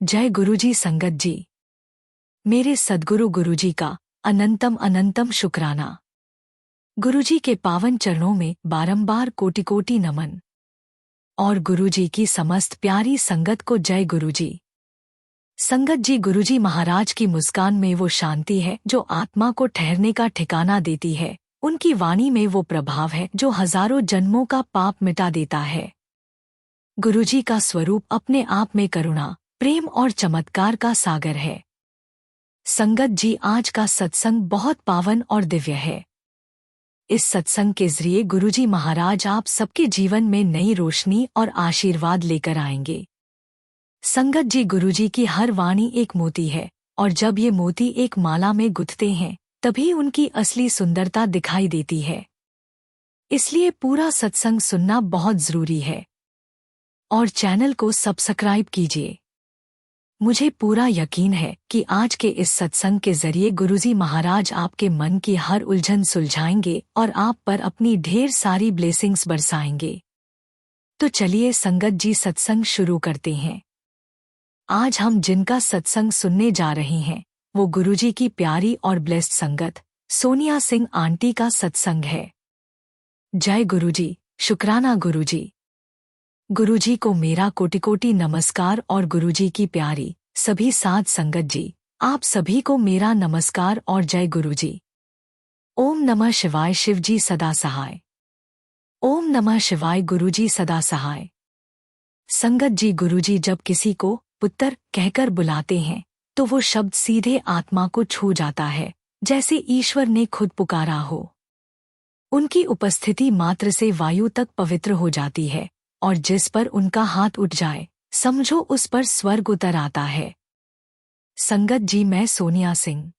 जय गुरुजी संगत जी। मेरे सद्गुरु गुरुजी का अनंतम अनंतम शुक्राना। गुरुजी के पावन चरणों में बारंबार कोटि कोटि नमन। और गुरुजी की समस्त प्यारी संगत को जय गुरुजी। संगत जी, गुरुजी महाराज की मुस्कान में वो शांति है जो आत्मा को ठहरने का ठिकाना देती है। उनकी वाणी में वो प्रभाव है जो हजारों जन्मों का पाप मिटा देता है। गुरुजी का स्वरूप अपने आप में करुणा, प्रेम और चमत्कार का सागर है। संगत जी, आज का सत्संग बहुत पावन और दिव्य है। इस सत्संग के जरिए गुरुजी महाराज आप सबके जीवन में नई रोशनी और आशीर्वाद लेकर आएंगे। संगत जी, गुरुजी की हर वाणी एक मोती है, और जब ये मोती एक माला में गुंथते हैं तभी उनकी असली सुंदरता दिखाई देती है। इसलिए पूरा सत्संग सुनना बहुत जरूरी है। और चैनल को सब्सक्राइब कीजिए। मुझे पूरा यकीन है कि आज के इस सत्संग के जरिए गुरुजी महाराज आपके मन की हर उलझन सुलझाएंगे और आप पर अपनी ढेर सारी ब्लेसिंग्स बरसाएंगे। तो चलिए संगत जी, सत्संग शुरू करते हैं। आज हम जिनका सत्संग सुनने जा रहे हैं वो गुरुजी की प्यारी और ब्लेस्ड संगत सोनिया सिंह आंटी का सत्संग है। जय गुरुजी, शुक्राना गुरुजी। गुरुजी को मेरा कोटि कोटि नमस्कार। और गुरुजी की प्यारी सभी साध संगत जी, आप सभी को मेरा नमस्कार और जय गुरुजी। ओम नमः शिवाय। शिवजी सदा सहाय। ओम नमः शिवाय। गुरुजी सदा सहाय। संगत जी, गुरुजी जब किसी को पुत्र कहकर बुलाते हैं तो वो शब्द सीधे आत्मा को छू जाता है, जैसे ईश्वर ने खुद पुकारा हो। उनकी उपस्थिति मात्र से वायु तक पवित्र हो जाती है, और जिस पर उनका हाथ उठ जाए समझो उस पर स्वर्ग उतर आता है। संगत जी, मैं सोनिया सिंह।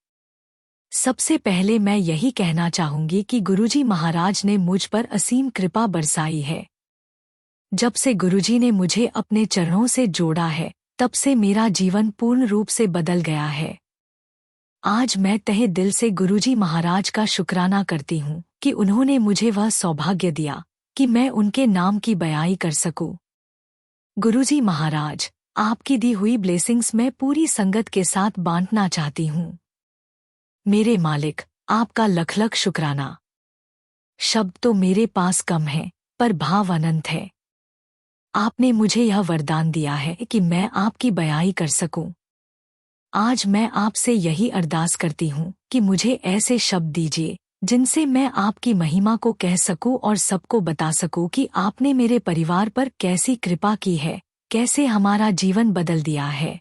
सबसे पहले मैं यही कहना चाहूंगी कि गुरुजी महाराज ने मुझ पर असीम कृपा बरसाई है। जब से गुरुजी ने मुझे अपने चरणों से जोड़ा है तब से मेरा जीवन पूर्ण रूप से बदल गया है। आज मैं तहे दिल से गुरुजी महाराज का शुक्राना करती हूँ कि उन्होंने मुझे वह सौभाग्य दिया कि मैं उनके नाम की बयाई कर सकूं। गुरुजी महाराज, आपकी दी हुई ब्लेसिंग्स मैं पूरी संगत के साथ बांटना चाहती हूँ। मेरे मालिक, आपका लख लख शुक्राना। शब्द तो मेरे पास कम है पर भाव अनंत है। आपने मुझे यह वरदान दिया है कि मैं आपकी बयाई कर सकूं। आज मैं आपसे यही अरदास करती हूँ कि मुझे ऐसे शब्द दीजिए जिनसे मैं आपकी महिमा को कह सकूं और सबको बता सकूं कि आपने मेरे परिवार पर कैसी कृपा की है, कैसे हमारा जीवन बदल दिया है।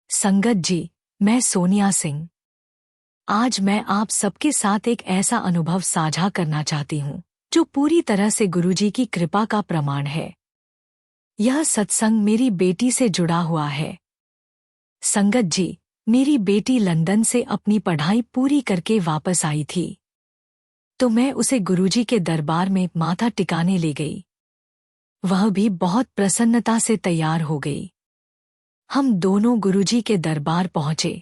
संगत जी, मैं सोनिया सिंह। आज मैं आप सबके साथ एक ऐसा अनुभव साझा करना चाहती हूँ जो पूरी तरह से गुरुजी की कृपा का प्रमाण है। यह सत्संग मेरी बेटी से जुड़ा हुआ है। संगत जी, मेरी बेटी लंदन से अपनी पढ़ाई पूरी करके वापस आई थी, तो मैं उसे गुरुजी के दरबार में माथा टिकाने ले गई। वह भी बहुत प्रसन्नता से तैयार हो गई। हम दोनों गुरुजी के दरबार पहुंचे।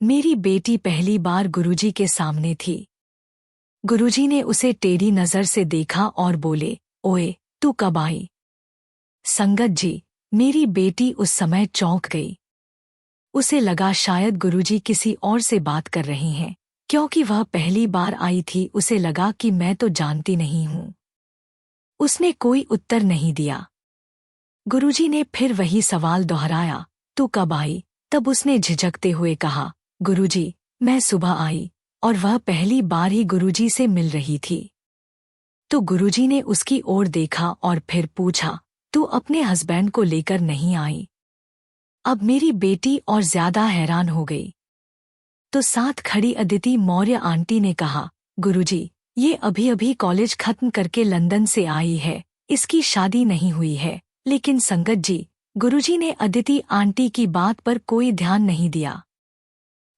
मेरी बेटी पहली बार गुरुजी के सामने थी। गुरुजी ने उसे टेढ़ी नजर से देखा और बोले, ओए, तू कब आई? संगत जी, मेरी बेटी उस समय चौंक गई। उसे लगा शायद गुरुजी किसी और से बात कर रही हैं, क्योंकि वह पहली बार आई थी। उसे लगा कि मैं तो जानती नहीं हूँ। उसने कोई उत्तर नहीं दिया। गुरुजी ने फिर वही सवाल दोहराया, तू कब आई? तब उसने झिझकते हुए कहा, गुरुजी, मैं सुबह आई। और वह पहली बार ही गुरुजी से मिल रही थी। तो गुरुजी ने उसकी ओर देखा और फिर पूछा, तू अपने हस्बैंड को लेकर नहीं आई? अब मेरी बेटी और ज्यादा हैरान हो गई। तो साथ खड़ी अदिति मौर्य आंटी ने कहा, गुरुजी, ये अभी अभी कॉलेज खत्म करके लंदन से आई है, इसकी शादी नहीं हुई है। लेकिन संगत जी, गुरुजी ने अदिति आंटी की बात पर कोई ध्यान नहीं दिया,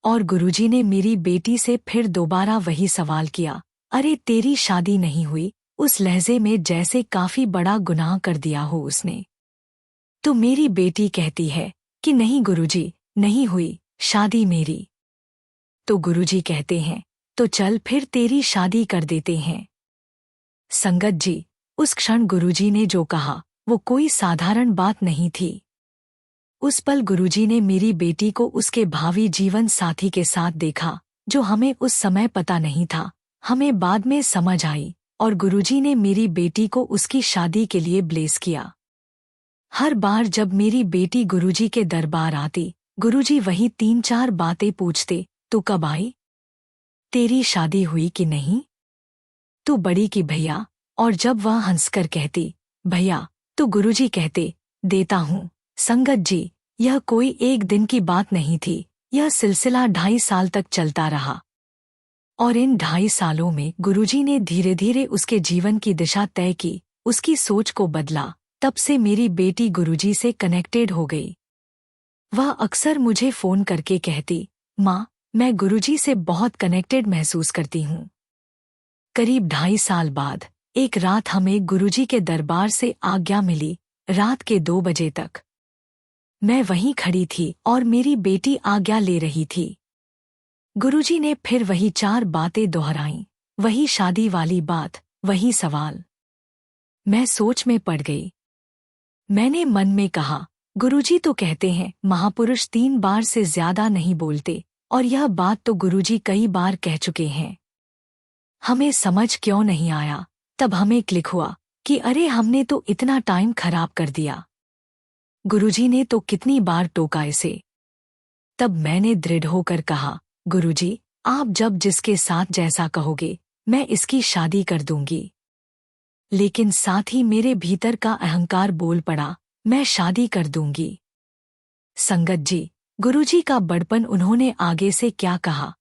और गुरुजी ने मेरी बेटी से फिर दोबारा वही सवाल किया, अरे तेरी शादी नहीं हुई? उस लहजे में जैसे काफी बड़ा गुनाह कर दिया हो उसने। तो मेरी बेटी कहती है कि नहीं गुरुजी, नहीं हुई शादी मेरी। तो गुरुजी कहते हैं, तो चल फिर तेरी शादी कर देते हैं। संगत जी, उस क्षण गुरुजी ने जो कहा वो कोई साधारण बात नहीं थी। उस पल गुरुजी ने मेरी बेटी को उसके भावी जीवन साथी के साथ देखा, जो हमें उस समय पता नहीं था, हमें बाद में समझ आई, और गुरुजी ने मेरी बेटी को उसकी शादी के लिए ब्लेस किया। हर बार जब मेरी बेटी गुरुजी के दरबार आती, गुरुजी वही 3-4 बातें पूछते। तू कब आई? तेरी शादी हुई कि नहीं? तू बड़ी की भैया? और जब वह हंसकर कहती भैया, तो गुरुजी कहते देता हूँ। संगत जी, यह कोई एक दिन की बात नहीं थी, यह सिलसिला 2.5 साल तक चलता रहा। और इन 2.5 सालों में गुरुजी ने धीरे धीरे उसके जीवन की दिशा तय की, उसकी सोच को बदला। तब से मेरी बेटी गुरुजी से कनेक्टेड हो गई। वह अक्सर मुझे फोन करके कहती, माँ, मैं गुरुजी से बहुत कनेक्टेड महसूस करती हूँ। करीब 2.5 साल बाद एक रात हमें गुरुजी के दरबार से आज्ञा मिली, रात के 2 बजे तक। मैं वहीं खड़ी थी और मेरी बेटी आज्ञा ले रही थी। गुरुजी ने फिर वही 4 बातें दोहराईं, वही शादी वाली बात, वही सवाल। मैं सोच में पड़ गई। मैंने मन में कहा, गुरुजी तो कहते हैं महापुरुष 3 बार से ज्यादा नहीं बोलते, और यह बात तो गुरुजी कई बार कह चुके हैं। हमें समझ क्यों नहीं आया? तब हमें क्लिक हुआ कि अरे हमने तो इतना टाइम खराब कर दिया। गुरुजी ने तो कितनी बार टोका इसे। तब मैंने दृढ़ होकर कहा, गुरुजी, आप जब जिसके साथ जैसा कहोगे, मैं इसकी शादी कर दूंगी। लेकिन साथ ही मेरे भीतर का अहंकार बोल पड़ा, मैं शादी कर दूंगी। संगत जी, गुरुजी का बड़पन उन्होंने आगे से क्या कहा।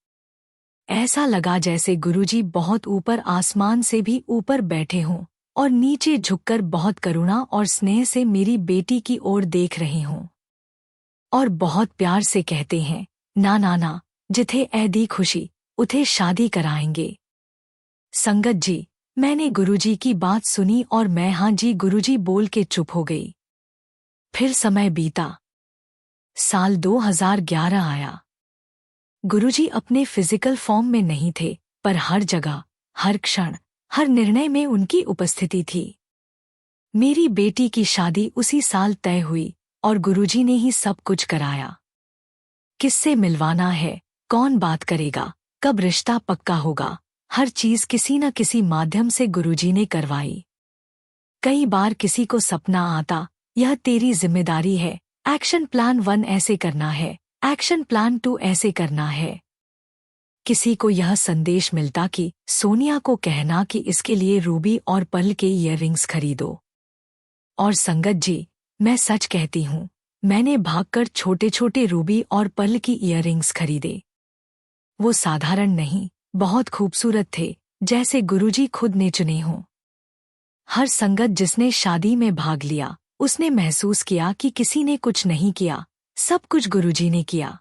ऐसा लगा जैसे गुरुजी बहुत ऊपर आसमान से भी ऊपर बैठे हों और नीचे झुककर बहुत करुणा और स्नेह से मेरी बेटी की ओर देख रहे हों, और बहुत प्यार से कहते हैं, ना ना ना, जिथे ऐदी खुशी उथे शादी कराएंगे। संगत जी, मैंने गुरुजी की बात सुनी और मैं हाँ जी गुरुजी बोल के चुप हो गई। फिर समय बीता। साल 2011 आया। गुरुजी अपने फिजिकल फॉर्म में नहीं थे, पर हर जगह, हर क्षण, हर निर्णय में उनकी उपस्थिति थी। मेरी बेटी की शादी उसी साल तय हुई और गुरुजी ने ही सब कुछ कराया। किससे मिलवाना है, कौन बात करेगा, कब रिश्ता पक्का होगा, हर चीज किसी न किसी माध्यम से गुरुजी ने करवाई। कई बार किसी को सपना आता, यह तेरी जिम्मेदारी है, एक्शन प्लान 1 ऐसे करना है, एक्शन प्लान 2 ऐसे करना है। किसी को यह संदेश मिलता कि सोनिया को कहना कि इसके लिए रूबी और पर्ल के ईयररिंग्स खरीदो। और संगत जी, मैं सच कहती हूँ, मैंने भागकर छोटे छोटे रूबी और पर्ल की ईयररिंग्स खरीदे। वो साधारण नहीं, बहुत खूबसूरत थे, जैसे गुरुजी खुद ने चुने हों। हर संगत जिसने शादी में भाग लिया, उसने महसूस किया कि किसी ने कुछ नहीं किया, सब कुछ गुरुजी ने किया।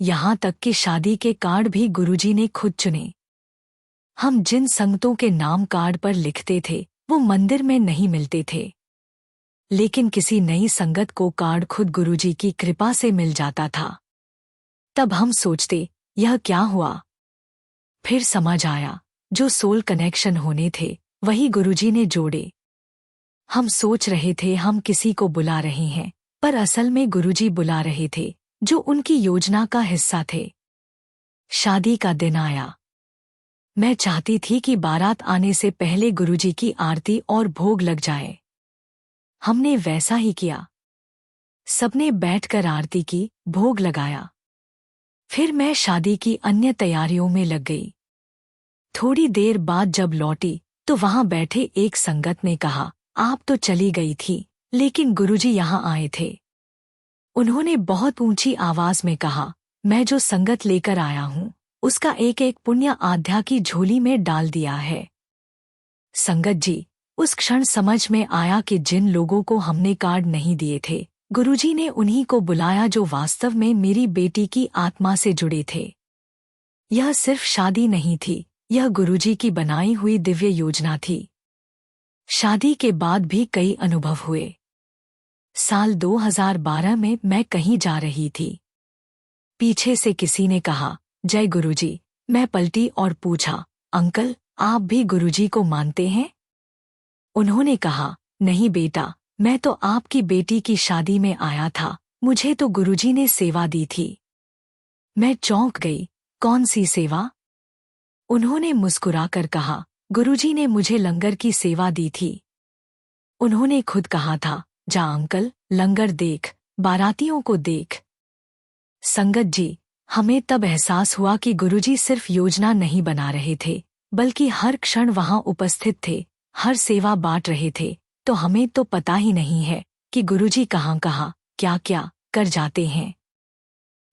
यहाँ तक कि शादी के कार्ड भी गुरुजी ने खुद चुने। हम जिन संगतों के नाम कार्ड पर लिखते थे, वो मंदिर में नहीं मिलते थे। लेकिन किसी नई संगत को कार्ड खुद गुरुजी की कृपा से मिल जाता था। तब हम सोचते, यह क्या हुआ? फिर समझ आया, जो सोल कनेक्शन होने थे, वही गुरुजी ने जोड़े। हम सोच रहे थे हम किसी को बुला रहे हैं, पर असल में गुरुजी बुला रहे थे, जो उनकी योजना का हिस्सा थे। शादी का दिन आया। मैं चाहती थी कि बारात आने से पहले गुरुजी की आरती और भोग लग जाए। हमने वैसा ही किया। सबने बैठकर आरती की, भोग लगाया। फिर मैं शादी की अन्य तैयारियों में लग गई। थोड़ी देर बाद जब लौटी, तो वहां बैठे एक संगत ने कहा, आप तो चली गई थी, लेकिन गुरुजी यहाँ आए थे। उन्होंने बहुत ऊंची आवाज में कहा, मैं जो संगत लेकर आया हूँ, उसका एक एक पुण्य आध्या की झोली में डाल दिया है। संगत जी, उस क्षण समझ में आया कि जिन लोगों को हमने कार्ड नहीं दिए थे, गुरुजी ने उन्हीं को बुलाया जो वास्तव में मेरी बेटी की आत्मा से जुड़े थे। यह सिर्फ शादी नहीं थी, यह गुरुजी की बनाई हुई दिव्य योजना थी। शादी के बाद भी कई अनुभव हुए। साल 2012 में मैं कहीं जा रही थी। पीछे से किसी ने कहा, जय गुरुजी। मैं पलटी और पूछा, अंकल, आप भी गुरुजी को मानते हैं? उन्होंने कहा, नहीं बेटा, मैं तो आपकी बेटी की शादी में आया था, मुझे तो गुरुजी ने सेवा दी थी। मैं चौंक गई। कौन सी सेवा? उन्होंने मुस्कुराकर कहा, गुरुजी ने मुझे लंगर की सेवा दी थी। उन्होंने खुद कहा था, जा अंकल, लंगर देख, बारातियों को देख। संगत जी, हमें तब एहसास हुआ कि गुरुजी सिर्फ योजना नहीं बना रहे थे, बल्कि हर क्षण वहां उपस्थित थे, हर सेवा बांट रहे थे। तो हमें तो पता ही नहीं है कि गुरुजी कहाँ कहाँ क्या क्या कर जाते हैं।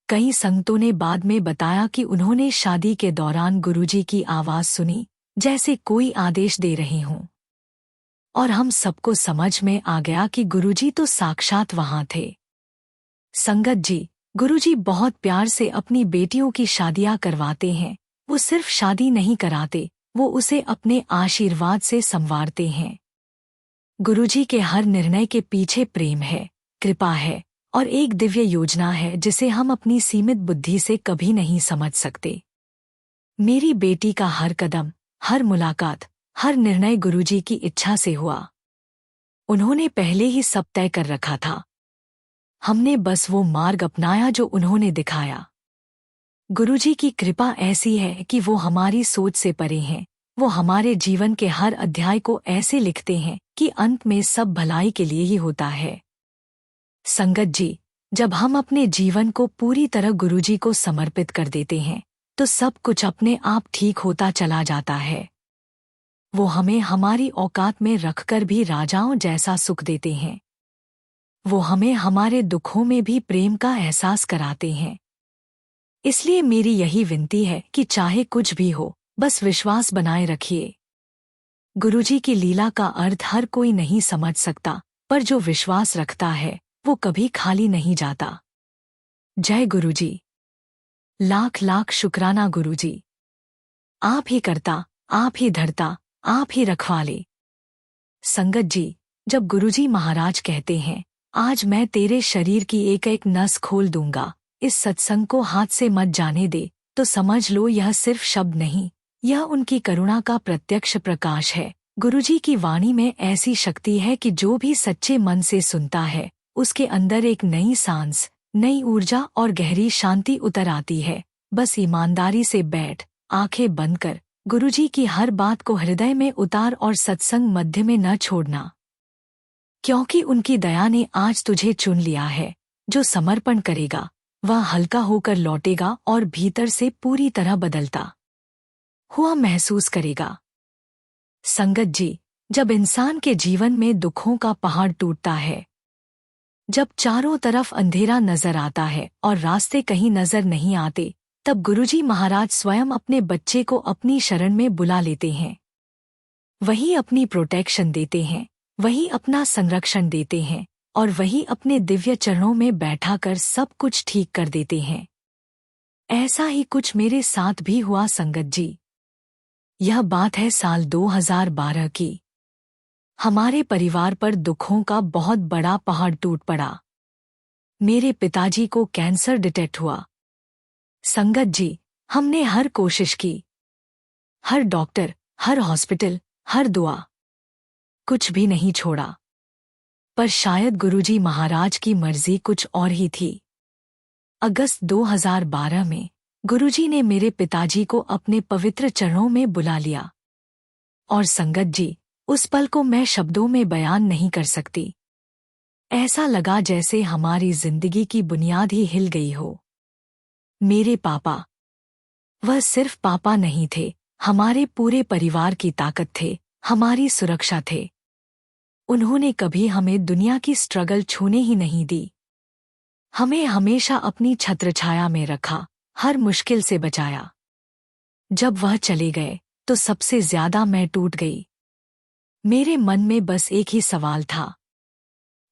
कई संगतों ने बाद में बताया कि उन्होंने शादी के दौरान गुरुजी की आवाज सुनी, जैसे कोई आदेश दे रहे हों। और हम सबको समझ में आ गया कि गुरुजी तो साक्षात वहां थे। संगत जी, गुरुजी बहुत प्यार से अपनी बेटियों की शादियां करवाते हैं। वो सिर्फ शादी नहीं कराते, वो उसे अपने आशीर्वाद से संवारते हैं। गुरुजी के हर निर्णय के पीछे प्रेम है, कृपा है और एक दिव्य योजना है जिसे हम अपनी सीमित बुद्धि से कभी नहीं समझ सकते। मेरी बेटी का हर कदम, हर मुलाकात, हर निर्णय गुरुजी की इच्छा से हुआ। उन्होंने पहले ही सब तय कर रखा था। हमने बस वो मार्ग अपनाया जो उन्होंने दिखाया। गुरुजी की कृपा ऐसी है कि वो हमारी सोच से परे हैं। वो हमारे जीवन के हर अध्याय को ऐसे लिखते हैं कि अंत में सब भलाई के लिए ही होता है। संगत जी, जब हम अपने जीवन को पूरी तरह गुरुजी को समर्पित कर देते हैं, तो सब कुछ अपने आप ठीक होता चला जाता है। वो हमें हमारी औकात में रखकर भी राजाओं जैसा सुख देते हैं। वो हमें हमारे दुखों में भी प्रेम का एहसास कराते हैं। इसलिए मेरी यही विनती है कि चाहे कुछ भी हो, बस विश्वास बनाए रखिए। गुरुजी की लीला का अर्थ हर कोई नहीं समझ सकता, पर जो विश्वास रखता है वो कभी खाली नहीं जाता। जय गुरुजी। लाख लाख शुक्राना गुरुजी। आप ही करता, आप ही धरता, आप ही रखवाले। संगत जी, जब गुरुजी महाराज कहते हैं, आज मैं तेरे शरीर की एक एक नस खोल दूंगा, इस सत्संग को हाथ से मत जाने दे, तो समझ लो यह सिर्फ शब्द नहीं, यह उनकी करुणा का प्रत्यक्ष प्रकाश है। गुरुजी की वाणी में ऐसी शक्ति है कि जो भी सच्चे मन से सुनता है, उसके अंदर एक नई सांस, नई ऊर्जा और गहरी शांति उतर आती है। बस ईमानदारी से बैठ, आंखें बंद कर, गुरुजी की हर बात को हृदय में उतार और सत्संग मध्य में न छोड़ना। क्योंकि उनकी दया ने आज तुझे चुन लिया है। जो समर्पण करेगा, वह हल्का होकर लौटेगा और भीतर से पूरी तरह बदलता हुआ महसूस करेगा। संगत जी, जब इंसान के जीवन में दुखों का पहाड़ टूटता है, जब चारों तरफ अंधेरा नजर आता है और रास्ते कहीं नजर नहीं आते, तब गुरुजी महाराज स्वयं अपने बच्चे को अपनी शरण में बुला लेते हैं। वही अपनी प्रोटेक्शन देते हैं, वही अपना संरक्षण देते हैं और वही अपने दिव्य चरणों में बैठाकर सब कुछ ठीक कर देते हैं। ऐसा ही कुछ मेरे साथ भी हुआ संगत जी। यह बात है साल 2012 की। हमारे परिवार पर दुखों का बहुत बड़ा पहाड़ टूट पड़ा। मेरे पिताजी को कैंसर डिटेक्ट हुआ। संगत जी, हमने हर कोशिश की, हर डॉक्टर, हर हॉस्पिटल, हर दुआ, कुछ भी नहीं छोड़ा। पर शायद गुरुजी महाराज की मर्जी कुछ और ही थी। अगस्त 2012 में गुरुजी ने मेरे पिताजी को अपने पवित्र चरणों में बुला लिया। और संगत जी, उस पल को मैं शब्दों में बयान नहीं कर सकती। ऐसा लगा जैसे हमारी जिंदगी की बुनियाद ही हिल गई हो। मेरे पापा, वह सिर्फ पापा नहीं थे, हमारे पूरे परिवार की ताकत थे, हमारी सुरक्षा थे। उन्होंने कभी हमें दुनिया की स्ट्रगल छूने ही नहीं दी। हमें हमेशा अपनी छत्रछाया में रखा, हर मुश्किल से बचाया। जब वह चले गए, तो सबसे ज्यादा मैं टूट गई। मेरे मन में बस एक ही सवाल था,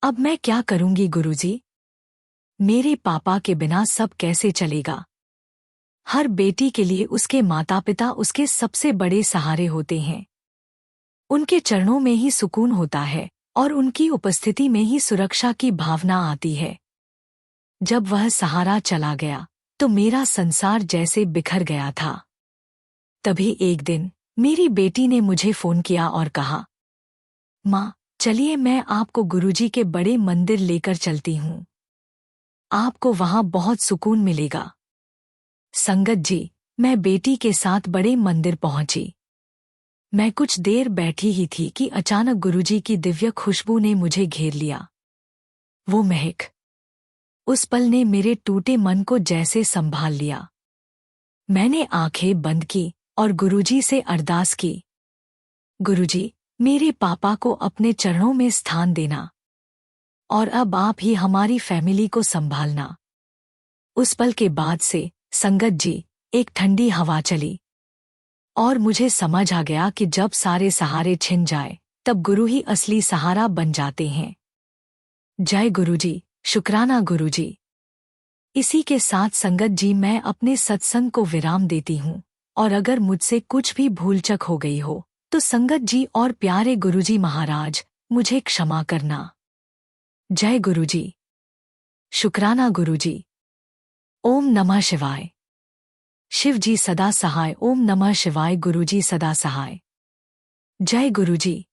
अब मैं क्या करूंगी गुरुजी? मेरे पापा के बिना सब कैसे चलेगा? हर बेटी के लिए उसके माता पिता उसके सबसे बड़े सहारे होते हैं। उनके चरणों में ही सुकून होता है और उनकी उपस्थिति में ही सुरक्षा की भावना आती है। जब वह सहारा चला गया, तो मेरा संसार जैसे बिखर गया था। तभी एक दिन मेरी बेटी ने मुझे फोन किया और कहा, माँ, चलिए मैं आपको गुरुजी के बड़े मंदिर लेकर चलती हूँ। आपको वहां बहुत सुकून मिलेगा। संगत जी, मैं बेटी के साथ बड़े मंदिर पहुंची। मैं कुछ देर बैठी ही थी कि अचानक गुरुजी की दिव्य खुशबू ने मुझे घेर लिया। वो महक, उस पल ने मेरे टूटे मन को जैसे संभाल लिया। मैंने आंखें बंद की और गुरुजी से अरदास की, गुरुजी, मेरे पापा को अपने चरणों में स्थान देना और अब आप ही हमारी फैमिली को संभालना। उस पल के बाद से संगत जी एक ठंडी हवा चली और मुझे समझ आ गया कि जब सारे सहारे छिन जाए तब गुरु ही असली सहारा बन जाते हैं। जय गुरुजी, शुक्राना गुरुजी। इसी के साथ संगत जी मैं अपने सत्संग को विराम देती हूँ और अगर मुझसे कुछ भी भूलचक हो गई हो तो संगत जी और प्यारे गुरुजी महाराज मुझे क्षमा करना। जय गुरुजी, शुक्राना गुरुजी। ओम नमः शिवाय। शिव जी सदा सहाय। ओम नमः शिवाय। गुरुजी सदा सहाय। जय गुरुजी।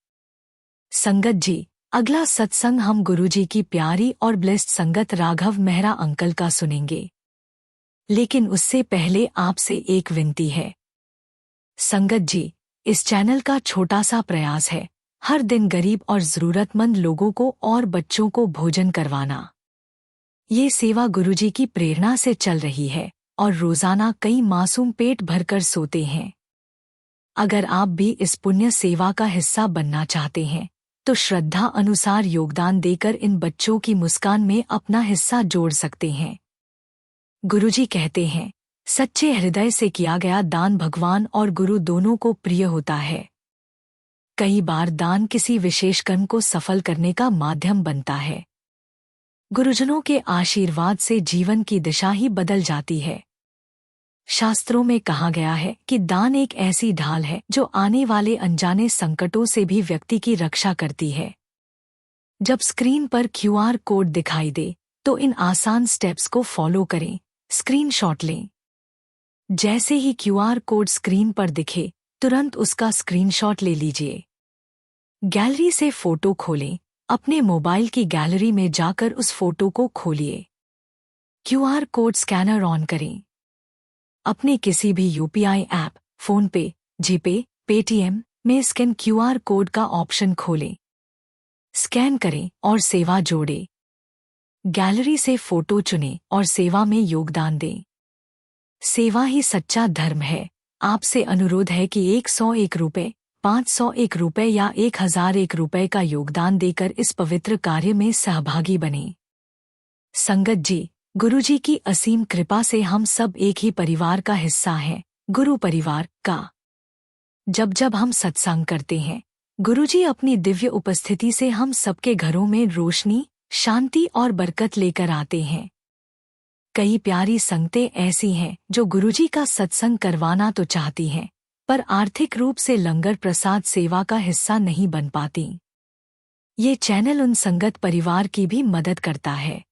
संगत जी, अगला सत्संग हम गुरुजी की प्यारी और ब्लेस्ड संगत राघव मेहरा अंकल का सुनेंगे, लेकिन उससे पहले आपसे एक विनती है। संगत जी, इस चैनल का छोटा सा प्रयास है हर दिन गरीब और जरूरतमंद लोगों को और बच्चों को भोजन करवाना। ये सेवा गुरुजी की प्रेरणा से चल रही है और रोजाना कई मासूम पेट भरकर सोते हैं। अगर आप भी इस पुण्य सेवा का हिस्सा बनना चाहते हैं तो श्रद्धा अनुसार योगदान देकर इन बच्चों की मुस्कान में अपना हिस्सा जोड़ सकते हैं। गुरुजी कहते हैं, सच्चे हृदय से किया गया दान भगवान और गुरु दोनों को प्रिय होता है। कई बार दान किसी विशेष कर्म को सफल करने का माध्यम बनता है। गुरुजनों के आशीर्वाद से जीवन की दिशा ही बदल जाती है। शास्त्रों में कहा गया है कि दान एक ऐसी ढाल है जो आने वाले अनजाने संकटों से भी व्यक्ति की रक्षा करती है। जब स्क्रीन पर क्यूआर कोड दिखाई दे तो इन आसान स्टेप्स को फॉलो करें। स्क्रीनशॉट लें। जैसे ही क्यूआर कोड स्क्रीन पर दिखे तुरंत उसका स्क्रीनशॉट ले लीजिए। गैलरी से फोटो खोलें। अपने मोबाइल की गैलरी में जाकर उस फोटो को खोलिए। क्यूआर कोड स्कैनर ऑन करें। अपने किसी भी यूपीआई ऐप, फोनपे, जीपे, पेटीएम में स्कैन क्यूआर कोड का ऑप्शन खोलें। स्कैन करें और सेवा जोड़ें। गैलरी से फोटो चुनें और सेवा में योगदान दें। सेवा ही सच्चा धर्म है। आपसे अनुरोध है कि 101 रुपये, 501 रुपये या 1001 रुपये का योगदान देकर इस पवित्र कार्य में सहभागी बनें। संगत जी, गुरुजी की असीम कृपा से हम सब एक ही परिवार का हिस्सा हैं, गुरु परिवार का। जब जब हम सत्संग करते हैं, गुरुजी अपनी दिव्य उपस्थिति से हम सबके घरों में रोशनी, शांति और बरकत लेकर आते हैं। कई प्यारी संगतें ऐसी हैं जो गुरुजी का सत्संग करवाना तो चाहती हैं, पर आर्थिक रूप से लंगर प्रसाद सेवा का हिस्सा नहीं बन पाती। ये चैनल उन संगत परिवार की भी मदद करता है।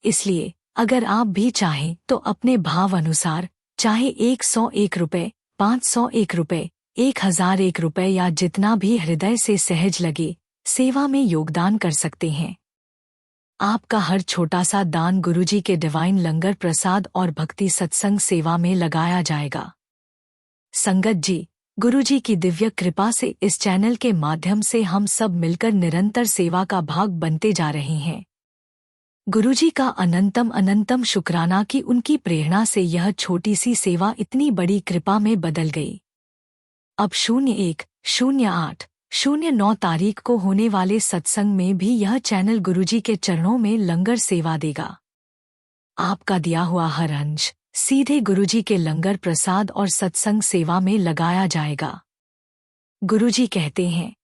इसलिए अगर आप भी चाहें तो अपने भाव अनुसार, चाहे 101 रुपये, 501 रुपये, 1001 रुपये या जितना भी हृदय से सहज लगे, सेवा में योगदान कर सकते हैं। आपका हर छोटा सा दान गुरुजी के डिवाइन लंगर प्रसाद और भक्ति सत्संग सेवा में लगाया जाएगा। संगत जी, गुरुजी की दिव्य कृपा से इस चैनल के माध्यम से हम सब मिलकर निरंतर सेवा का भाग बनते जा रहे हैं। गुरुजी का अनंतम अनंतम शुक्राना कि उनकी प्रेरणा से यह छोटी सी सेवा इतनी बड़ी कृपा में बदल गई। अब 01/08/09 तारीख को होने वाले सत्संग में भी यह चैनल गुरुजी के चरणों में लंगर सेवा देगा। आपका दिया हुआ हर अंश सीधे गुरुजी के लंगर प्रसाद और सत्संग सेवा में लगाया जाएगा। गुरुजी कहते हैं,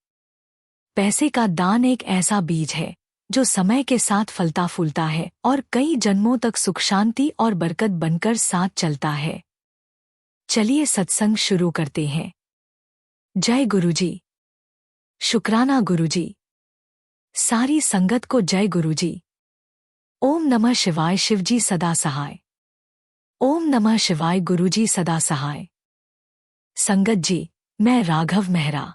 पैसे का दान एक ऐसा बीज है जो समय के साथ फलता फूलता है और कई जन्मों तक सुख शांति और बरकत बनकर साथ चलता है। चलिए सत्संग शुरू करते हैं। जय गुरुजी, शुक्राना गुरुजी। सारी संगत को जय गुरुजी। ओम नमः शिवाय। शिवजी सदा सहाय। ओम नमः शिवाय। गुरुजी सदा सहाय। संगत जी, मैं राघव मेहरा।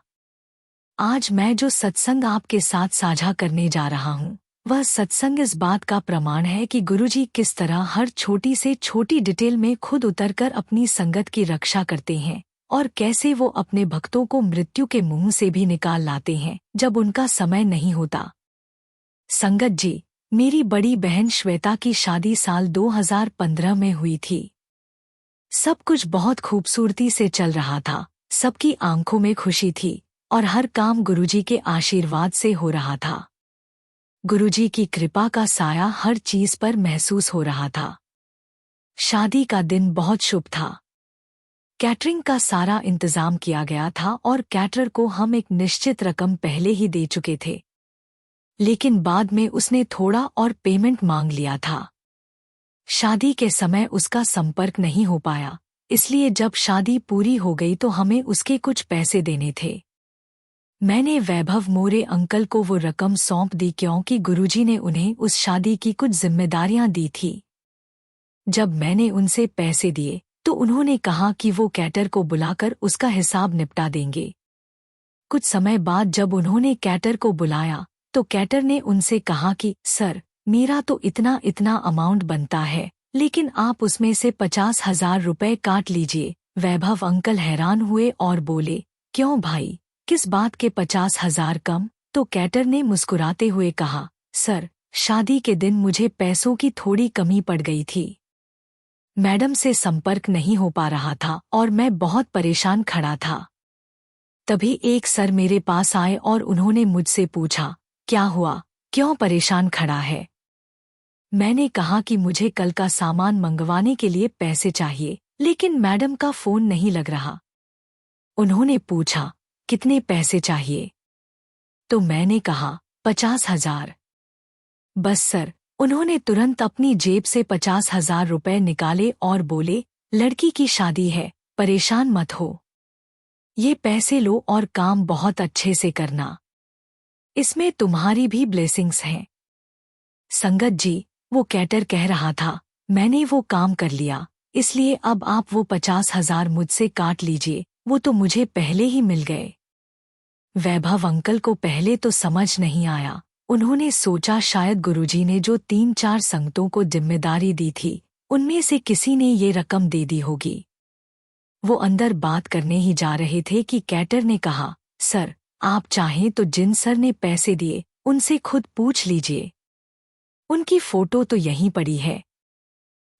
आज मैं जो सत्संग आपके साथ साझा करने जा रहा हूँ वह सत्संग इस बात का प्रमाण है कि गुरुजी किस तरह हर छोटी से छोटी डिटेल में खुद उतरकर अपनी संगत की रक्षा करते हैं और कैसे वो अपने भक्तों को मृत्यु के मुंह से भी निकाल लाते हैं जब उनका समय नहीं होता। संगत जी, मेरी बड़ी बहन श्वेता की शादी साल 2015 में हुई थी। सब कुछ बहुत खूबसूरती से चल रहा था, सबकी आंखों में खुशी थी और हर काम गुरुजी के आशीर्वाद से हो रहा था। गुरुजी की कृपा का साया हर चीज पर महसूस हो रहा था। शादी का दिन बहुत शुभ था। कैटरिंग का सारा इंतजाम किया गया था और कैटरर को हम एक निश्चित रकम पहले ही दे चुके थे, लेकिन बाद में उसने थोड़ा और पेमेंट मांग लिया था। शादी के समय उसका संपर्क नहीं हो पाया, इसलिए जब शादी पूरी हो गई तो हमें उसके कुछ पैसे देने थे। मैंने वैभव मोरे अंकल को वो रकम सौंप दी क्योंकि गुरुजी ने उन्हें उस शादी की कुछ जिम्मेदारियां दी थी। जब मैंने उनसे पैसे दिए तो उन्होंने कहा कि वो कैटर को बुलाकर उसका हिसाब निपटा देंगे। कुछ समय बाद जब उन्होंने कैटर को बुलाया तो कैटर ने उनसे कहा कि सर, मेरा तो इतना इतना अमाउंट बनता है, लेकिन आप उसमें से 50,000 रुपए काट लीजिए। वैभव अंकल हैरान हुए और बोले, क्यों भाई, किस बात के 50,000 कम? तो कैटर ने मुस्कुराते हुए कहा, सर, शादी के दिन मुझे पैसों की थोड़ी कमी पड़ गई थी। मैडम से संपर्क नहीं हो पा रहा था और मैं बहुत परेशान खड़ा था। तभी एक सर मेरे पास आए और उन्होंने मुझसे पूछा, क्या हुआ, क्यों परेशान खड़ा है? मैंने कहा कि मुझे कल का सामान मंगवाने के लिए पैसे चाहिए, लेकिन मैडम का फोन नहीं लग रहा। उन्होंने पूछा, कितने पैसे चाहिए? तो मैंने कहा, 50,000। बस सर, उन्होंने तुरंत अपनी जेब से 50,000 रुपए निकाले और बोले, लड़की की शादी है, परेशान मत हो, ये पैसे लो और काम बहुत अच्छे से करना, इसमें तुम्हारी भी ब्लेसिंग्स हैं। संगत जी, वो कैटर कह रहा था, मैंने वो काम कर लिया, इसलिए अब आप वो 50,000 मुझसे काट लीजिए, वो तो मुझे पहले ही मिल गए। वैभव अंकल को पहले तो समझ नहीं आया। उन्होंने सोचा शायद गुरुजी ने जो 3-4 संगतों को जिम्मेदारी दी थी, उनमें से किसी ने ये रकम दे दी होगी। वो अंदर बात करने ही जा रहे थे कि कैटर ने कहा, सर, आप चाहें तो जिन सर ने पैसे दिए उनसे खुद पूछ लीजिए, उनकी फोटो तो यहीं पड़ी है।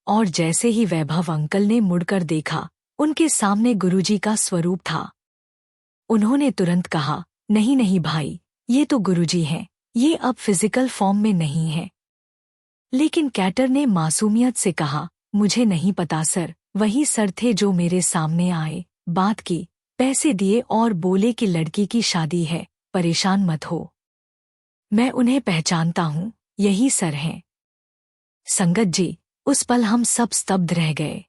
और जैसे ही वैभव अंकल ने मुड़कर देखा, उनके सामने गुरुजी का स्वरूप था। उन्होंने तुरंत कहा, नहीं नहीं भाई, ये तो गुरुजी हैं, ये अब फिजिकल फॉर्म में नहीं है। लेकिन कैटर ने मासूमियत से कहा, मुझे नहीं पता सर, वही सर थे जो मेरे सामने आए, बात की, पैसे दिए और बोले कि लड़की की शादी है, परेशान मत हो। मैं उन्हें पहचानता हूँ, यही सर हैं। संगत जी, उस पल हम सब स्तब्ध रह गए।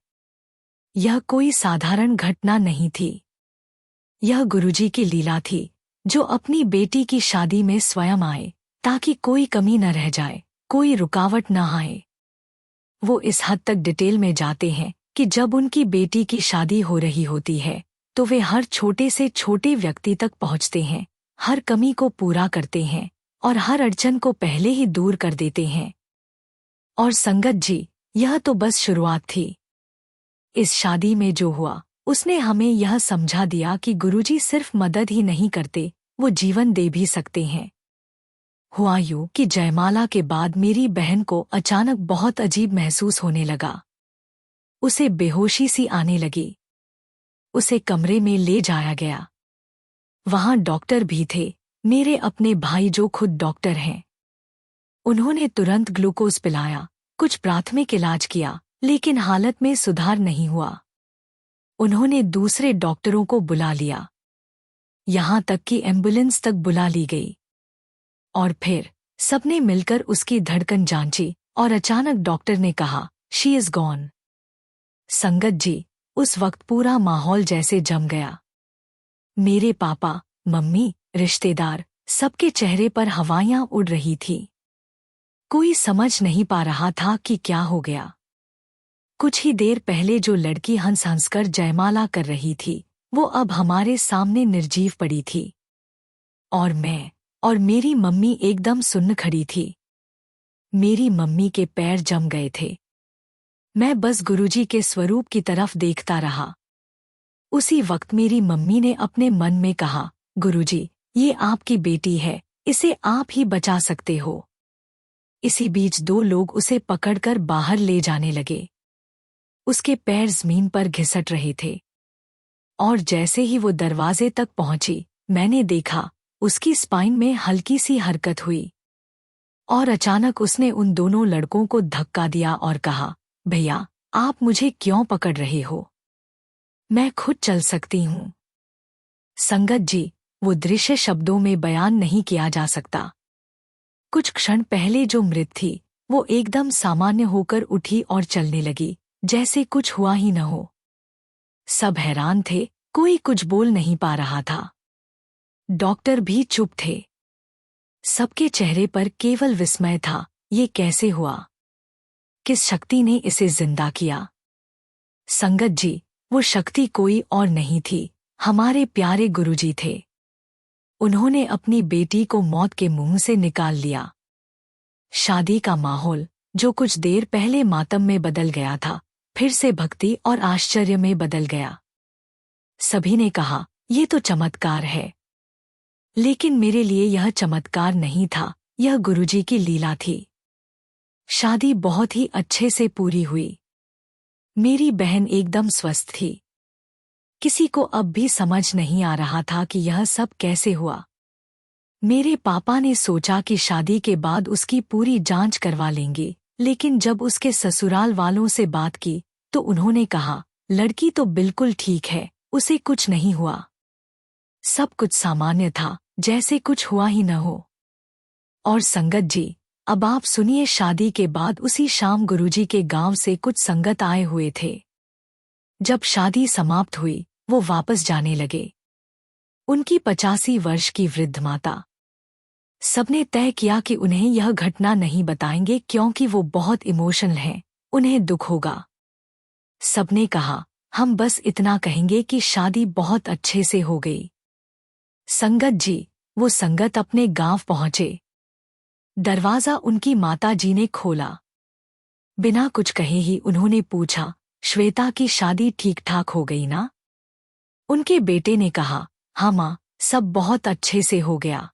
यह कोई साधारण घटना नहीं थी। यह गुरुजी की लीला थी, जो अपनी बेटी की शादी में स्वयं आए, ताकि कोई कमी न रह जाए, कोई रुकावट न आए। वो इस हद तक डिटेल में जाते हैं कि जब उनकी बेटी की शादी हो रही होती है, तो वे हर छोटे से छोटे व्यक्ति तक पहुंचते हैं, हर कमी को पूरा करते हैं और हर अड़चन को पहले ही दूर कर देते हैं। और संगत जी, यह तो बस शुरुआत थी। इस शादी में जो हुआ, उसने हमें यह समझा दिया कि गुरुजी सिर्फ मदद ही नहीं करते, वो जीवन दे भी सकते हैं। हुआ यूं कि जयमाला के बाद मेरी बहन को अचानक बहुत अजीब महसूस होने लगा। उसे बेहोशी सी आने लगी। उसे कमरे में ले जाया गया। वहां डॉक्टर भी थे, मेरे अपने भाई जो खुद डॉक्टर हैं। उन्होंने तुरंत ग्लूकोज पिलाया, कुछ प्राथमिक इलाज किया, लेकिन हालत में सुधार नहीं हुआ। उन्होंने दूसरे डॉक्टरों को बुला लिया, यहां तक कि एम्बुलेंस तक बुला ली गई। और फिर सबने मिलकर उसकी धड़कन जांची और अचानक डॉक्टर ने कहा, शी इज गॉन। संगत जी, उस वक्त पूरा माहौल जैसे जम गया। मेरे पापा, मम्मी, रिश्तेदार, सबके चेहरे पर हवाइयां उड़ रही थी। कोई समझ नहीं पा रहा था कि क्या हो गया। कुछ ही देर पहले जो लड़की हंस हंसकर जयमाला कर रही थी, वो अब हमारे सामने निर्जीव पड़ी थी। और मैं और मेरी मम्मी एकदम सुन्न खड़ी थी। मेरी मम्मी के पैर जम गए थे। मैं बस गुरुजी के स्वरूप की तरफ देखता रहा। उसी वक्त मेरी मम्मी ने अपने मन में कहा, गुरुजी, ये आपकी बेटी है, इसे आप ही बचा सकते हो। इसी बीच दो लोग उसे पकड़कर बाहर ले जाने लगे। उसके पैर जमीन पर घिसट रहे थे और जैसे ही वो दरवाजे तक पहुंची, मैंने देखा उसकी स्पाइन में हल्की सी हरकत हुई और अचानक उसने उन दोनों लड़कों को धक्का दिया और कहा, भैया, आप मुझे क्यों पकड़ रहे हो? मैं खुद चल सकती हूँ। संगत जी, वो दृश्य शब्दों में बयान नहीं किया जा सकता। कुछ क्षण पहले जो मृत थी, वो एकदम सामान्य होकर उठी और चलने लगी, जैसे कुछ हुआ ही न हो। सब हैरान थे, कोई कुछ बोल नहीं पा रहा था। डॉक्टर भी चुप थे। सबके चेहरे पर केवल विस्मय था, ये कैसे हुआ? किस शक्ति ने इसे जिंदा किया? संगत जी, वो शक्ति कोई और नहीं थी, हमारे प्यारे गुरुजी थे। उन्होंने अपनी बेटी को मौत के मुंह से निकाल लिया। शादी का माहौल, जो कुछ देर पहले मातम में बदल गया था, फिर से भक्ति और आश्चर्य में बदल गया। सभी ने कहा, ये तो चमत्कार है। लेकिन मेरे लिए यह चमत्कार नहीं था, यह गुरुजी की लीला थी। शादी बहुत ही अच्छे से पूरी हुई। मेरी बहन एकदम स्वस्थ थी। किसी को अब भी समझ नहीं आ रहा था कि यह सब कैसे हुआ। मेरे पापा ने सोचा कि शादी के बाद उसकी पूरी जांच करवा लेंगे, लेकिन जब उसके ससुराल वालों से बात की तो उन्होंने कहा, लड़की तो बिल्कुल ठीक है, उसे कुछ नहीं हुआ। सब कुछ सामान्य था, जैसे कुछ हुआ ही न हो। और संगत जी, अब आप सुनिए, शादी के बाद उसी शाम गुरुजी के गांव से कुछ संगत आए हुए थे। जब शादी समाप्त हुई, वो वापस जाने लगे। उनकी 85 वर्ष की वृद्ध माता। सबने तय किया कि उन्हें यह घटना नहीं बताएंगे क्योंकि वो बहुत इमोशनल हैं, उन्हें दुख होगा। सबने कहा, हम बस इतना कहेंगे कि शादी बहुत अच्छे से हो गई। संगत जी, वो संगत अपने गांव पहुंचे। दरवाजा उनकी माता जी ने खोला। बिना कुछ कहे ही उन्होंने पूछा, श्वेता की शादी ठीक ठाक हो गई ना? उनके बेटे ने कहा, हाँ माँ, सब बहुत अच्छे से हो गया।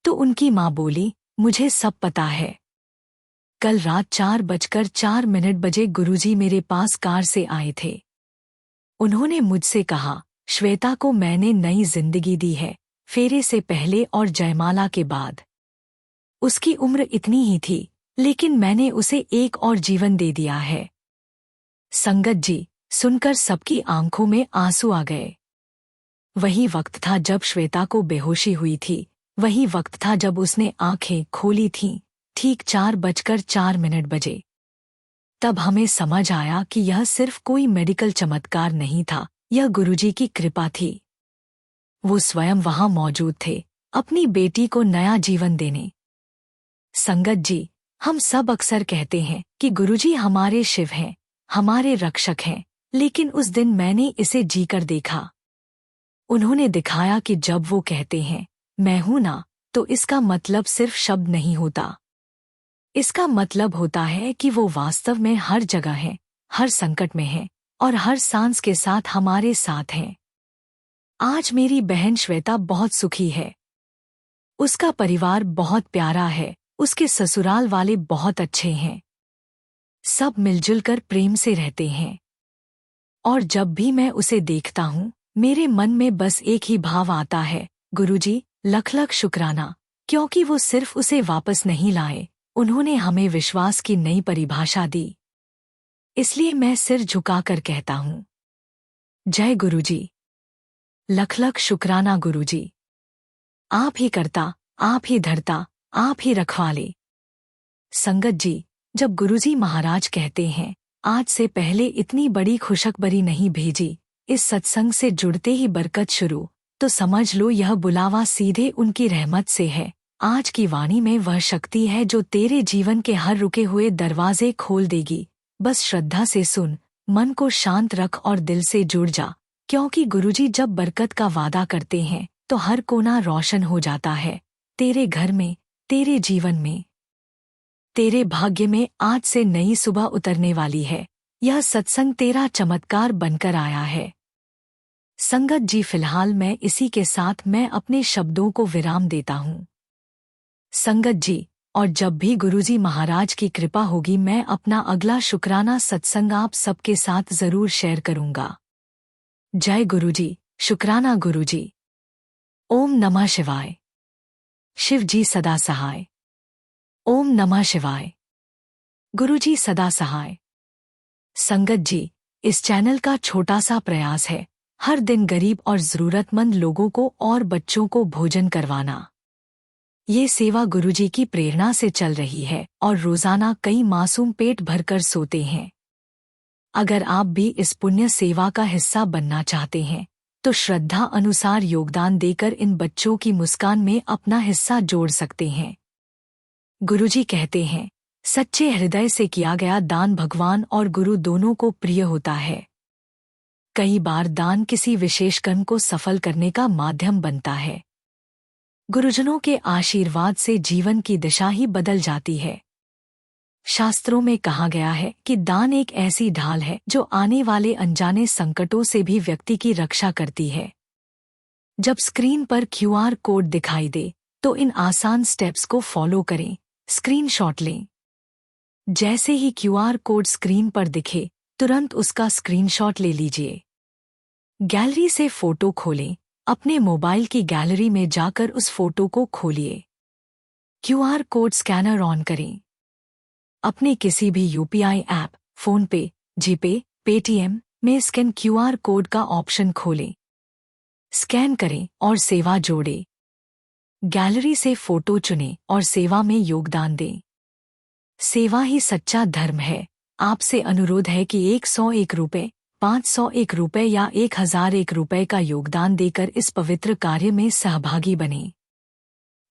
तो उनकी माँ बोली, मुझे सब पता है। कल रात 4:04 गुरुजी मेरे पास कार से आए थे। उन्होंने मुझसे कहा, श्वेता को मैंने नई जिंदगी दी है, फेरे से पहले और जयमाला के बाद। उसकी उम्र इतनी ही थी, लेकिन मैंने उसे एक और जीवन दे दिया है। संगत जी, सुनकर सबकी आंखों में आंसू आ गए। वही वक्त था जब श्वेता को बेहोशी हुई थी, वही वक्त था जब उसने आंखें खोली थीं, ठीक 4:04 तब हमें समझ आया कि यह सिर्फ कोई मेडिकल चमत्कार नहीं था, यह गुरुजी की कृपा थी। वो स्वयं वहां मौजूद थे, अपनी बेटी को नया जीवन देने। संगत जी, हम सब अक्सर कहते हैं कि गुरुजी हमारे शिव हैं, हमारे रक्षक हैं, लेकिन उस दिन मैंने इसे जीकर देखा। उन्होंने दिखाया कि जब वो कहते हैं, मैं हूं ना, तो इसका मतलब सिर्फ शब्द नहीं होता। इसका मतलब होता है कि वो वास्तव में हर जगह हैं, हर संकट में हैं और हर सांस के साथ हमारे साथ हैं। आज मेरी बहन श्वेता बहुत सुखी है। उसका परिवार बहुत प्यारा है, उसके ससुराल वाले बहुत अच्छे हैं। सब मिलजुल कर प्रेम से रहते हैं। और जब भी मैं उसे देखता हूँ, मेरे मन में बस एक ही भाव आता है, गुरुजी, लख लख शुक्राना, क्योंकि वो सिर्फ उसे वापस नहीं लाए, उन्होंने हमें विश्वास की नई परिभाषा दी। इसलिए मैं सिर झुकाकर कहता हूँ, जय गुरुजी। लख लख शुक्राना गुरुजी। आप ही करता, आप ही धरता, आप ही रखवाले। संगत जी, जब गुरुजी महाराज कहते हैं, आज से पहले इतनी बड़ी खुशखबरी नहीं भेजी, इस सत्संग से जुड़ते ही बरकत शुरू, तो समझ लो यह बुलावा सीधे उनकी रहमत से है। आज की वाणी में वह शक्ति है जो तेरे जीवन के हर रुके हुए दरवाजे खोल देगी। बस श्रद्धा से सुन, मन को शांत रख और दिल से जुड़ जा, क्योंकि गुरुजी जब बरकत का वादा करते हैं तो हर कोना रोशन हो जाता है, तेरे घर में, तेरे जीवन में। तेरे भाग्य में आज से नई सुबह उतरने वाली है। यह सत्संग तेरा चमत्कार बनकर आया है। संगत जी, फिलहाल मैं इसी के साथ मैं अपने शब्दों को विराम देता हूँ। संगत जी, और जब भी गुरुजी महाराज की कृपा होगी मैं अपना अगला शुक्राना सत्संग आप सबके साथ जरूर शेयर करूंगा। जय गुरुजी, शुक्राना गुरुजी। ओम नमः शिवाय। शिव जी सदा सहाय। ओम नमः शिवाय। गुरुजी सदा सहाय। संगत जी, इस चैनल का छोटा सा प्रयास है हर दिन गरीब और जरूरतमंद लोगों को और बच्चों को भोजन करवाना। ये सेवा गुरुजी की प्रेरणा से चल रही है और रोजाना कई मासूम पेट भरकर सोते हैं। अगर आप भी इस पुण्य सेवा का हिस्सा बनना चाहते हैं तो श्रद्धा अनुसार योगदान देकर इन बच्चों की मुस्कान में अपना हिस्सा जोड़ सकते हैं। गुरुजी कहते हैं, सच्चे हृदय से किया गया दान भगवान और गुरु दोनों को प्रिय होता है। कई बार दान किसी विशेष कर्म को सफल करने का माध्यम बनता है। गुरुजनों के आशीर्वाद से जीवन की दिशा ही बदल जाती है। शास्त्रों में कहा गया है कि दान एक ऐसी ढाल है जो आने वाले अनजाने संकटों से भी व्यक्ति की रक्षा करती है। जब स्क्रीन पर QR कोड दिखाई दे तो इन आसान स्टेप्स को फॉलो करें। स्क्रीनशॉट लें। जैसे ही QR कोड स्क्रीन पर दिखे तुरंत उसका स्क्रीनशॉट ले लीजिए। गैलरी से फोटो खोलें। अपने मोबाइल की गैलरी में जाकर उस फोटो को खोलिए। QR कोड स्कैनर ऑन करें। अपने किसी भी UPI ऐप, फोनपे, जीपे, पेटीएम में स्कैन QR कोड का ऑप्शन खोलें। स्कैन करें और सेवा जोड़ें। गैलरी से फोटो चुनें और सेवा में योगदान दें। सेवा ही सच्चा धर्म है। आपसे अनुरोध है कि 101 रुपये, 501 रुपये या 1001 रुपये का योगदान देकर इस पवित्र कार्य में सहभागी बनें।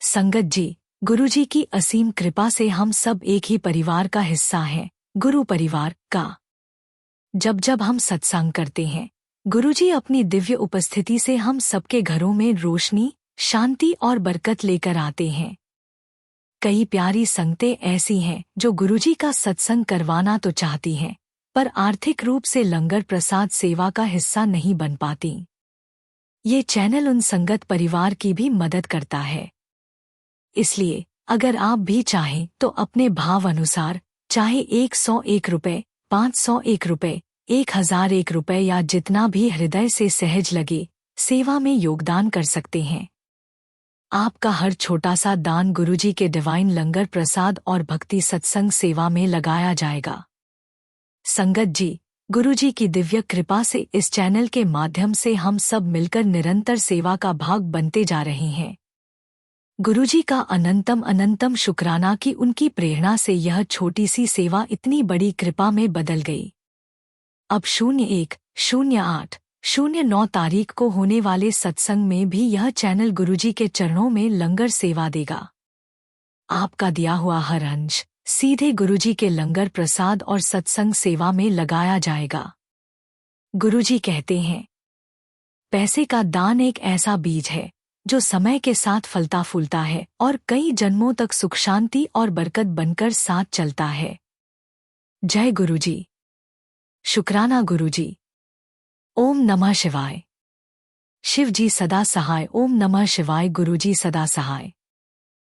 संगत जी, गुरुजी की असीम कृपा से हम सब एक ही परिवार का हिस्सा हैं, गुरु परिवार का। जब जब हम सत्संग करते हैं, गुरुजी अपनी दिव्य उपस्थिति से हम सबके घरों में रोशनी, शांति और बरकत लेकर आते हैं। कई प्यारी संगतें ऐसी हैं जो गुरुजी का सत्संग करवाना तो चाहती हैं, पर आर्थिक रूप से लंगर प्रसाद सेवा का हिस्सा नहीं बन पाती। ये चैनल उन संगत परिवार की भी मदद करता है। इसलिए अगर आप भी चाहें तो अपने भाव अनुसार, चाहे 101 रुपये, 501 रुपये, 1001 रुपये या जितना भी हृदय से सहज लगे, सेवा में योगदान कर सकते हैं। आपका हर छोटा सा दान गुरुजी के डिवाइन लंगर प्रसाद और भक्ति सत्संग सेवा में लगाया जाएगा। संगत जी, गुरुजी की दिव्य कृपा से इस चैनल के माध्यम से हम सब मिलकर निरंतर सेवा का भाग बनते जा रहे हैं। गुरुजी का अनंतम अनंतम शुक्राना कि उनकी प्रेरणा से यह छोटी सी सेवा इतनी बड़ी कृपा में बदल गई। अब 01/08/09 तारीख को होने वाले सत्संग में भी यह चैनल गुरुजी के चरणों में लंगर सेवा देगा। आपका दिया हुआ हर अंश सीधे गुरुजी के लंगर प्रसाद और सत्संग सेवा में लगाया जाएगा। गुरुजी कहते हैं, पैसे का दान एक ऐसा बीज है जो समय के साथ फलता फूलता है और कई जन्मों तक सुख शांति और बरकत बनकर साथ चलता है। जय गुरुजी, शुक्राना गुरुजी। ओम नमः शिवाय। शिव जी सदा सहाय। ओम नमः शिवाय। गुरुजी सदा सहाय।